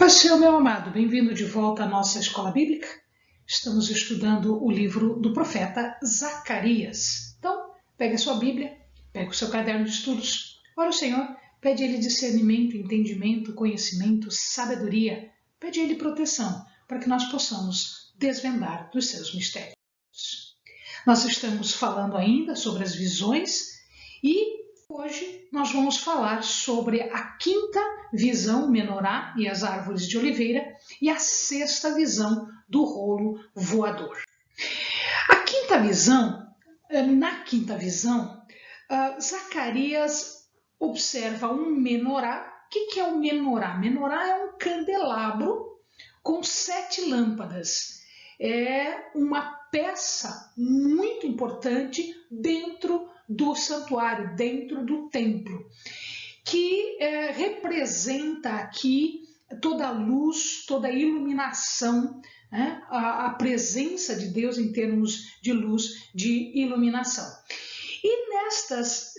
Paz do Senhor, meu amado, bem-vindo de volta à nossa escola bíblica. Estamos estudando o livro do profeta Zacarias. Então, pegue a sua Bíblia, pegue o seu caderno de estudos, ora o Senhor, pede a Ele discernimento, entendimento, conhecimento, sabedoria, pede a Ele proteção, para que nós possamos desvendar dos seus mistérios. Nós estamos falando ainda sobre as visões e hoje nós vamos falar sobre a quinta visão, menorá e as árvores de oliveira, e a sexta visão do rolo voador. Na quinta visão, Zacarias observa um menorá. O que é o menorá? Menorá é um candelabro com 7 lâmpadas. É uma peça muito importante dentro do santuário, dentro do templo, que representa aqui toda a luz, toda a iluminação, né? A presença de Deus em termos de luz, de iluminação. E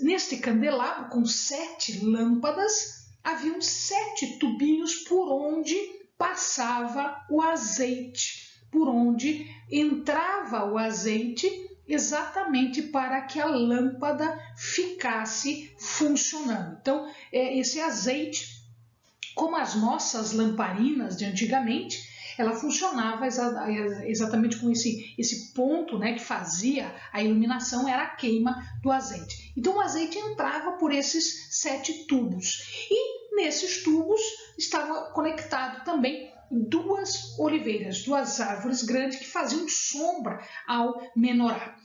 neste candelabro com 7 lâmpadas, haviam 7 tubinhos por onde passava o azeite, por onde entrava o azeite, exatamente para que a lâmpada ficasse funcionando. Então, esse azeite, como as nossas lamparinas de antigamente, ela funcionava exatamente com esse ponto, né, que fazia a iluminação, era a queima do azeite. Então o azeite entrava por esses 7 tubos e nesses tubos estava conectado também 2 oliveiras, 2 árvores grandes que faziam sombra ao menorá.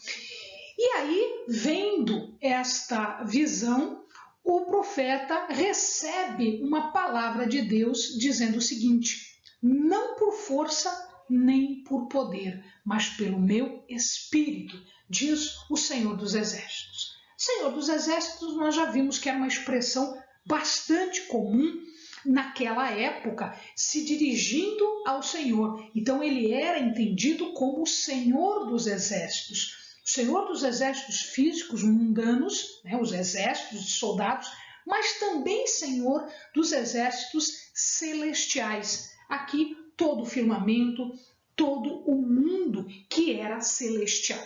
E aí, vendo esta visão, o profeta recebe uma palavra de Deus dizendo o seguinte: não por força nem por poder, mas pelo meu espírito, diz o Senhor dos Exércitos. Senhor dos Exércitos, nós já vimos que era uma expressão bastante comum naquela época, se dirigindo ao Senhor. Então ele era entendido como o Senhor dos Exércitos. O Senhor dos Exércitos físicos mundanos, né, os exércitos de soldados, mas também Senhor dos Exércitos celestiais. Aqui todo o firmamento, todo o mundo que era celestial.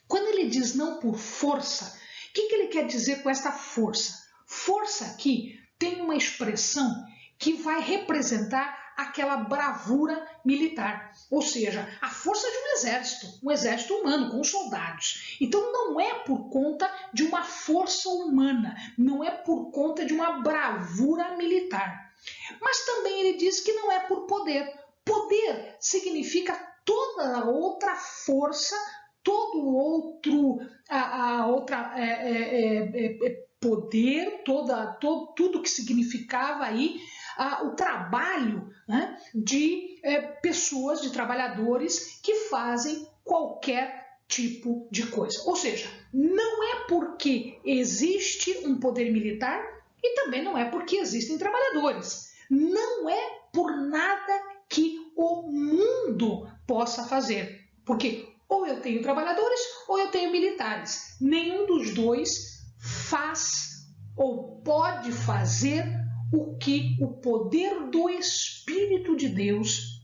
Quando ele diz não por força, o que ele quer dizer com esta força? Força aqui tem uma expressão que vai representar aquela bravura militar, ou seja, a força de um exército humano com soldados. Então não é por conta de uma força humana, não é por conta de uma bravura militar. Mas também ele diz que não é por poder. Poder significa toda a outra força, todo outro poder, tudo que significava aí o trabalho, né, de pessoas, de trabalhadores que fazem qualquer tipo de coisa. Ou seja, não é porque existe um poder militar e também não é porque existem trabalhadores. Não é por nada que o mundo possa fazer. Porque ou eu tenho trabalhadores ou eu tenho militares. Nenhum dos dois faz ou pode fazer o que o poder do Espírito de Deus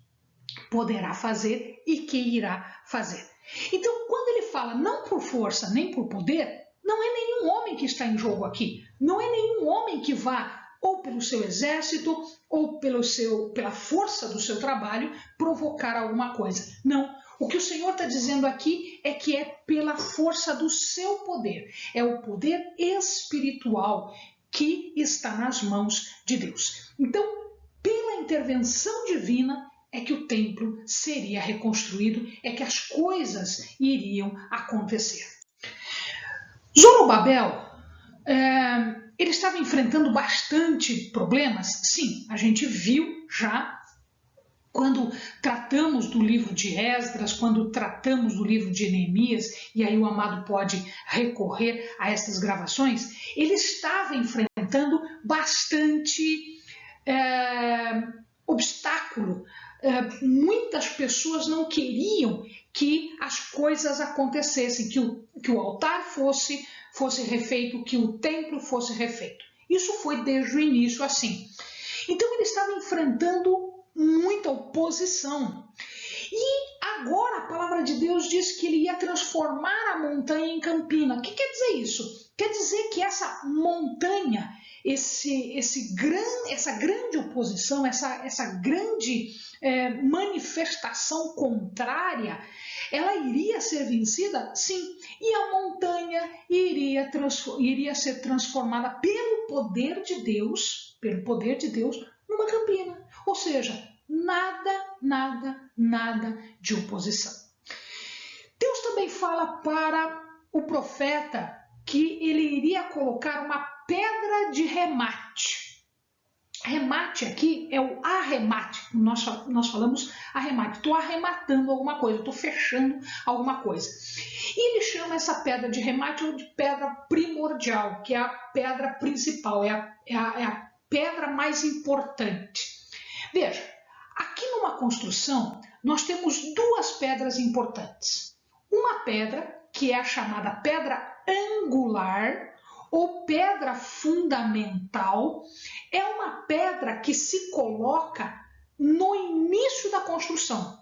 poderá fazer e que irá fazer. Então, quando ele fala não por força nem por poder, não é nenhum homem que está em jogo aqui. Não é nenhum homem que vá ou pelo seu exército ou pela força do seu trabalho provocar alguma coisa. Não. O que o Senhor está dizendo aqui é que é pela força do seu poder. É o poder espiritual que está nas mãos de Deus. Então, pela intervenção divina é que o templo seria reconstruído, é que as coisas iriam acontecer. Zorobabel, ele estava enfrentando bastante problemas. Sim, a gente viu já quando tratamos do livro de Esdras, quando tratamos do livro de Neemias, e aí o amado pode recorrer a estas gravações, ele estava enfrentando bastante obstáculo. Muitas pessoas não queriam que as coisas acontecessem, que o altar fosse refeito, que o templo fosse refeito. Isso foi desde o início assim. Então ele estava enfrentando muita oposição. E agora a palavra de Deus diz que ele ia transformar a montanha em campina. O que quer dizer isso? Quer dizer que essa montanha, essa grande oposição, essa grande manifestação contrária, ela iria ser vencida? Sim. E a montanha iria ser transformada pelo poder de Deus, numa campina. Ou seja, nada de oposição. Deus também fala para o profeta que ele iria colocar uma pedra de remate. Remate aqui é o arremate. Nós falamos arremate. Estou arrematando alguma coisa, estou fechando alguma coisa. E ele chama essa pedra de remate ou de pedra primordial, que é a pedra principal, é a pedra mais importante. Veja, aqui numa construção nós temos duas pedras importantes. Uma pedra que é a chamada pedra angular ou pedra fundamental, é uma pedra que se coloca no início da construção.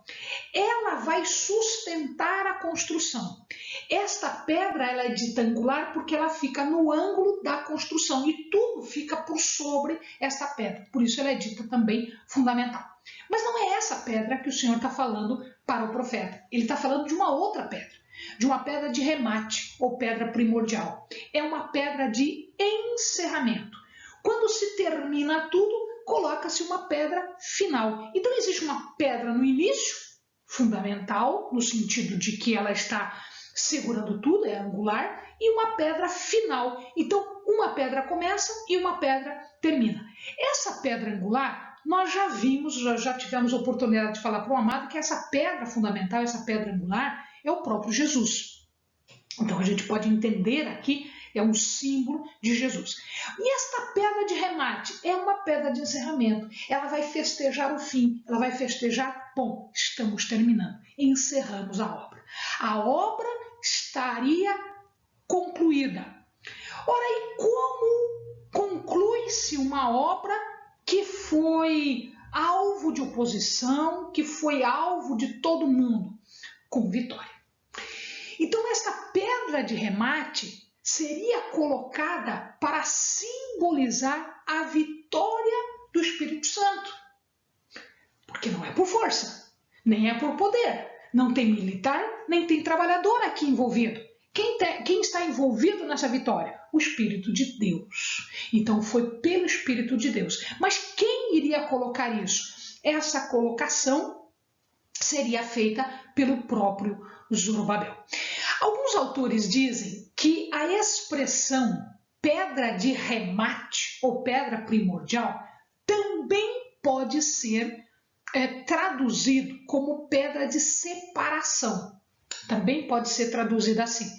Ela vai sustentar a construção. Esta pedra ela é dita angular porque ela fica no ângulo da construção e tudo fica por sobre esta pedra. Por isso ela é dita também fundamental. Mas não é essa pedra que o Senhor está falando para o profeta. Ele está falando de uma outra pedra, de uma pedra de remate ou pedra primordial. É uma pedra de encerramento. Quando se termina tudo, coloca-se uma pedra final. Então existe uma pedra no início, fundamental, no sentido de que ela está segurando tudo, é angular, e uma pedra final. Então uma pedra começa e uma pedra termina. Essa pedra angular, nós já vimos, já tivemos oportunidade de falar para o amado que essa pedra fundamental, essa pedra angular, é o próprio Jesus. Então a gente pode entender aqui, é um símbolo de Jesus. E esta pedra de remate é uma pedra de encerramento. Ela vai festejar o fim, ela vai festejar, bom, estamos terminando, encerramos a obra. A obra estaria concluída. Ora, e como conclui-se uma obra que foi alvo de oposição, que foi alvo de todo mundo? Com vitória. Então esta pedra de remate seria colocada para simbolizar a vitória do Espírito Santo. Porque não é por força, nem é por poder. Não tem militar, nem tem trabalhador aqui envolvido. Quem está envolvido nessa vitória? O Espírito de Deus. Então foi pelo Espírito de Deus. Mas quem iria colocar isso? Essa colocação seria feita pelo próprio Zorobabel. Alguns autores dizem que a expressão pedra de remate ou pedra primordial também pode ser traduzido como pedra de separação. Também pode ser traduzida assim.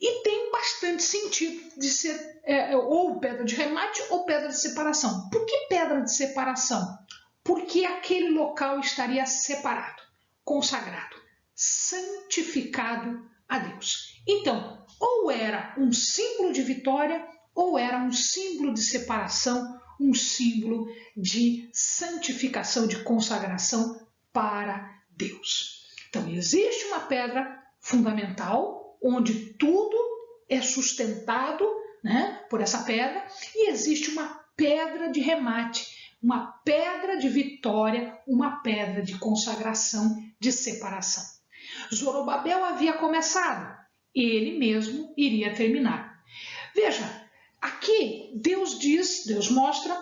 E tem bastante sentido de ser ou pedra de remate ou pedra de separação. Por que pedra de separação? Porque aquele local estaria separado, consagrado, santificado a Deus. Então, ou era um símbolo de vitória, ou era um símbolo de separação, um símbolo de santificação, de consagração para Deus. Então, existe uma pedra fundamental, onde tudo é sustentado, né, por essa pedra, e existe uma pedra de remate, uma pedra de vitória, uma pedra de consagração, de separação. Zorobabel havia começado, ele mesmo iria terminar. Veja, aqui Deus mostra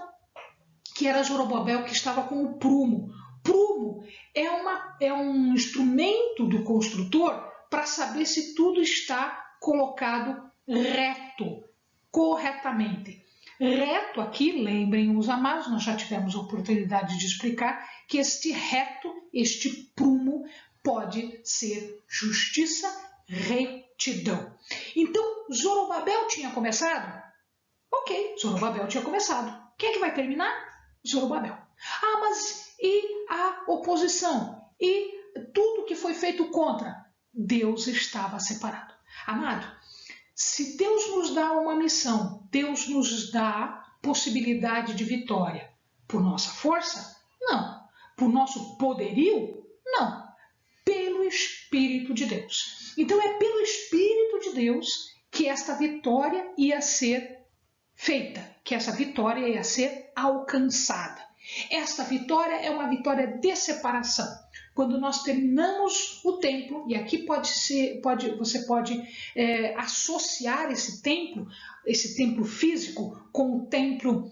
que era Zorobabel que estava com o prumo. Prumo é um instrumento do construtor para saber se tudo está colocado reto, corretamente. Reto aqui, lembrem os amados, nós já tivemos a oportunidade de explicar que este reto, este prumo, pode ser justiça, retidão. Então, Zorobabel tinha começado? Ok, Zorobabel tinha começado. Quem é que vai terminar? Zorobabel. Ah, mas e a oposição? E tudo que foi feito contra? Deus estava separado. Amado, se Deus nos dá uma missão, Deus nos dá possibilidade de vitória. Por nossa força? Não. Por nosso poderio? Não. Pelo Espírito de Deus. Então é pelo Espírito de Deus que esta vitória ia ser feita, que essa vitória ia ser alcançada. Esta vitória é uma vitória de separação. Quando nós terminamos o templo, e aqui você pode associar esse templo físico, com o templo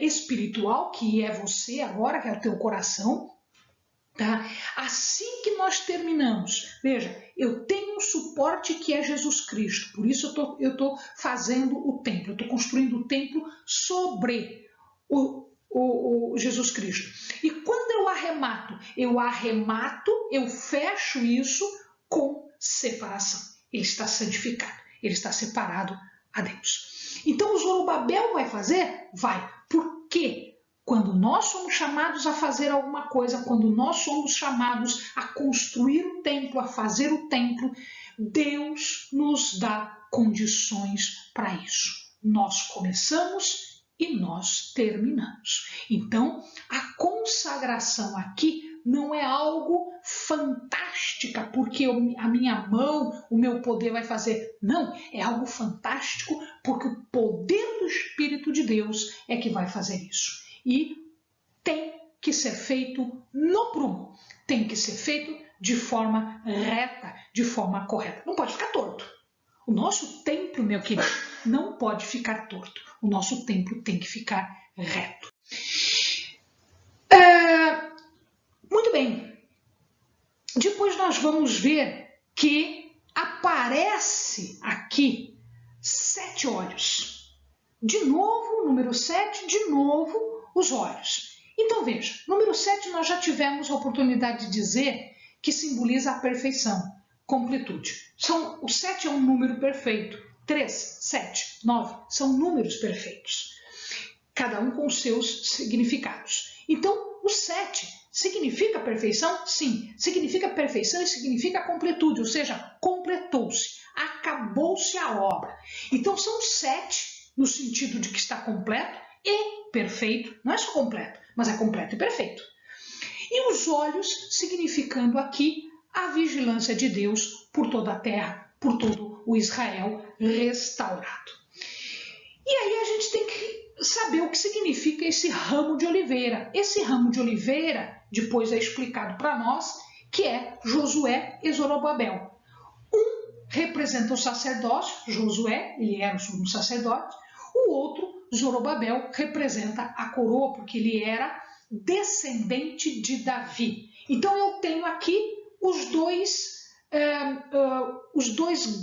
espiritual, que é você agora, que é o teu coração. Tá? Assim que nós terminamos, veja, eu tenho um suporte que é Jesus Cristo, por isso eu estou fazendo o templo, eu estou construindo o templo sobre o Jesus Cristo. E quando eu fecho isso com separação. Ele está santificado, ele está separado a Deus. Então o Zorobabel vai fazer? Vai. Por quê? Quando nós somos chamados a fazer alguma coisa, quando nós somos chamados a construir o templo, a fazer o templo, Deus nos dá condições para isso. Nós começamos e nós terminamos. Então, a consagração aqui não é algo fantástica, porque a minha mão, o meu poder vai fazer. Não, é algo fantástico, porque o poder do Espírito de Deus é que vai fazer isso. E tem que ser feito no prumo, tem que ser feito de forma reta, de forma correta. Não pode ficar torto. O nosso templo, meu querido, não pode ficar torto. O nosso templo tem que ficar reto. Muito bem. Depois nós vamos ver que aparece aqui 7 olhos. De novo, número 7, de novo, os olhos. Então veja, número 7 nós já tivemos a oportunidade de dizer que simboliza a perfeição, completude. O 7 é um número perfeito. 3, 7, 9 são números perfeitos. Cada um com seus significados. Então o 7 significa perfeição? Sim. Significa perfeição e significa completude, ou seja, completou-se, acabou-se a obra. Então são 7 no sentido de que está completo e perfeito, não é só completo, mas é completo e perfeito. E os olhos significando aqui a vigilância de Deus por toda a terra, por todo o Israel restaurado. E aí a gente tem que saber o que significa esse ramo de oliveira. Esse ramo de oliveira, depois é explicado para nós, que é Josué e Zorobabel. Um representa o sacerdócio, Josué, ele era o sumo sacerdote, o outro, Zorobabel, representa a coroa, porque ele era descendente de Davi. Então eu tenho aqui os dois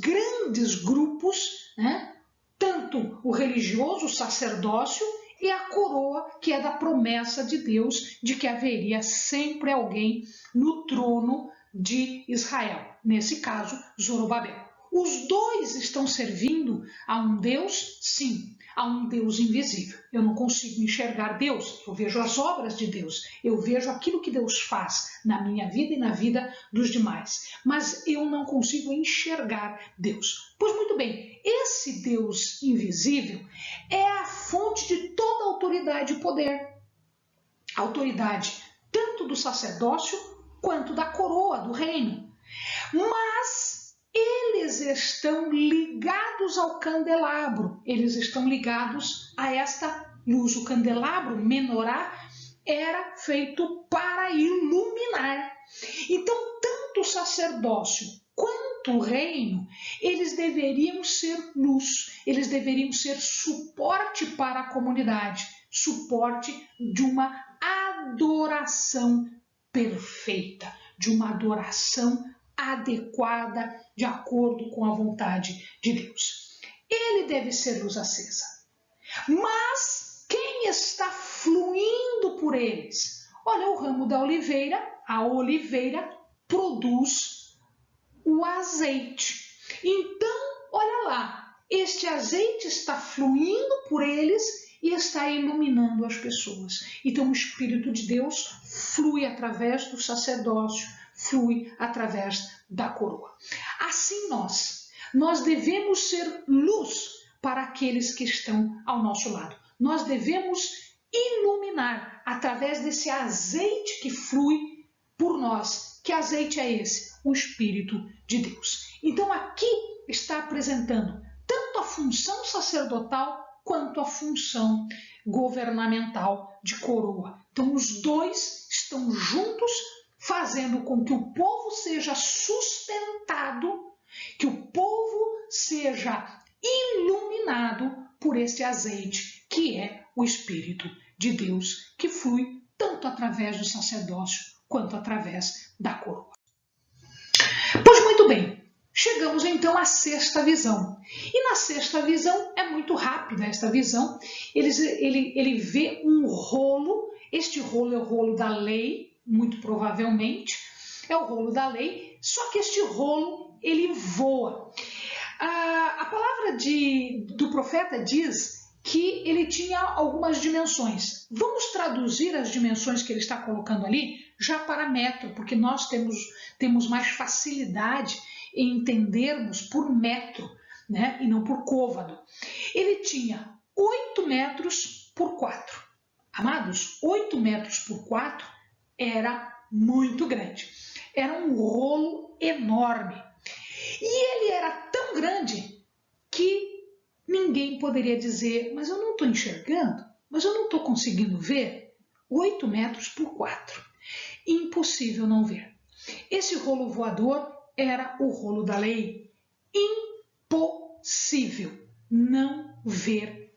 grandes grupos, né? Tanto o religioso, o sacerdócio, e a coroa, que é da promessa de Deus de que haveria sempre alguém no trono de Israel. Nesse caso, Zorobabel. Os dois estão servindo a um Deus, sim, a um Deus invisível. Eu não consigo enxergar Deus, eu vejo as obras de Deus, eu vejo aquilo que Deus faz na minha vida e na vida dos demais, mas eu não consigo enxergar Deus. Pois muito bem, esse Deus invisível é a fonte de toda autoridade e poder. A autoridade tanto do sacerdócio quanto da coroa do reino. Mas eles estão ligados ao candelabro, eles estão ligados a esta luz. O candelabro, menorá, era feito para iluminar. Então, tanto o sacerdócio quanto o reino, eles deveriam ser luz, eles deveriam ser suporte para a comunidade, suporte de uma adoração perfeita, de uma adoração adequada, de acordo com a vontade de Deus. Ele deve ser luz acesa. Mas quem está fluindo por eles? Olha, o ramo da oliveira, a oliveira produz o azeite. Então, olha lá, este azeite está fluindo por eles e está iluminando as pessoas. Então, o Espírito de Deus flui através do sacerdócio, flui através da coroa. Assim nós devemos ser luz para aqueles que estão ao nosso lado. Nós devemos iluminar através desse azeite que flui por nós. Que azeite é esse? O Espírito de Deus. Então aqui está apresentando tanto a função sacerdotal quanto a função governamental de coroa. Então os dois estão juntos, fazendo com que o povo seja sustentado, que o povo seja iluminado por esse azeite, que é o Espírito de Deus, que flui tanto através do sacerdócio quanto através da coroa. Pois muito bem, chegamos então à sexta visão. E na sexta visão, é muito rápida esta visão, ele vê um rolo, este rolo é o rolo da lei, muito provavelmente, é o rolo da lei, só que este rolo, ele voa. A palavra do profeta diz que ele tinha algumas dimensões. Vamos traduzir as dimensões que ele está colocando ali já para metro, porque nós temos mais facilidade em entendermos por metro, né, e não por côvado. Ele tinha 8 metros por 4. Amados, 8 metros por 4 era muito grande. Era um rolo enorme. E ele era tão grande que ninguém poderia dizer, mas eu não estou enxergando, mas eu não estou conseguindo ver. 8 metros por 4. Impossível não ver. Esse rolo voador era o rolo da lei. Impossível não ver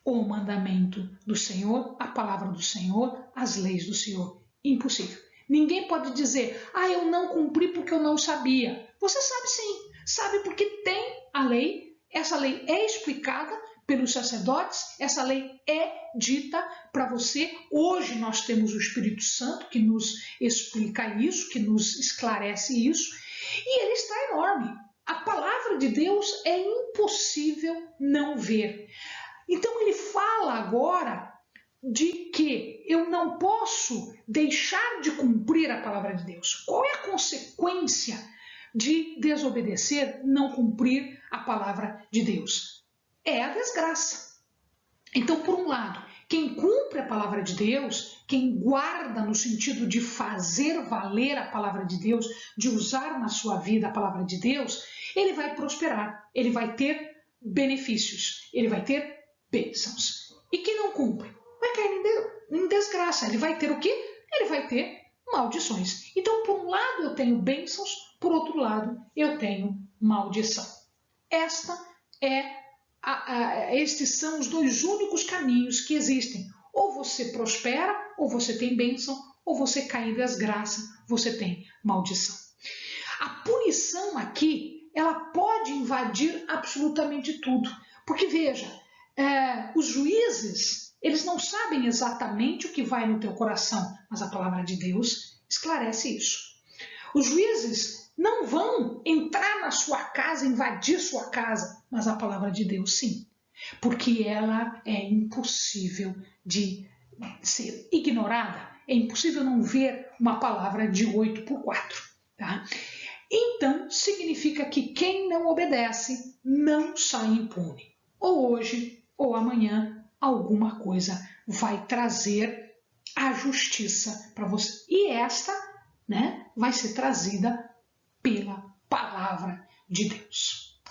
o mandamento do Senhor, a palavra do Senhor, as leis do Senhor. Impossível. Ninguém pode dizer, eu não cumpri porque eu não sabia. Você sabe sim, sabe porque tem a lei, essa lei é explicada pelos sacerdotes, essa lei é dita para você. Hoje nós temos o Espírito Santo que nos explica isso, que nos esclarece isso, e ele está enorme. A palavra de Deus é impossível não ver. Então ele fala agora de que eu não posso deixar de cumprir a palavra de Deus. Qual é a consequência de desobedecer, não cumprir a palavra de Deus? É a desgraça. Então, por um lado, quem cumpre a palavra de Deus, quem guarda no sentido de fazer valer a palavra de Deus, de usar na sua vida a palavra de Deus, ele vai prosperar, ele vai ter benefícios, ele vai ter bênçãos. E quem não cumpre vai cair em desgraça. Ele vai ter o quê? Ele vai ter maldições. Então, por um lado eu tenho bênçãos, por outro lado eu tenho maldição. Estes são os dois únicos caminhos que existem. Ou você prospera, ou você tem bênção, ou você cai em desgraça, você tem maldição. A punição aqui, ela pode invadir absolutamente tudo. Porque veja, os juízes, eles não sabem exatamente o que vai no teu coração, mas a palavra de Deus esclarece isso. Os juízes não vão entrar na sua casa, invadir sua casa, mas a palavra de Deus sim, porque ela é impossível de ser ignorada, é impossível não ver uma palavra de 8 por 4. Tá? Então, significa que quem não obedece não sai impune. Ou hoje, ou amanhã, alguma coisa vai trazer a justiça para você. E esta, né, vai ser trazida pela palavra de Deus.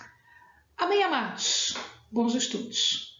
Amém, amados? Bons estudos.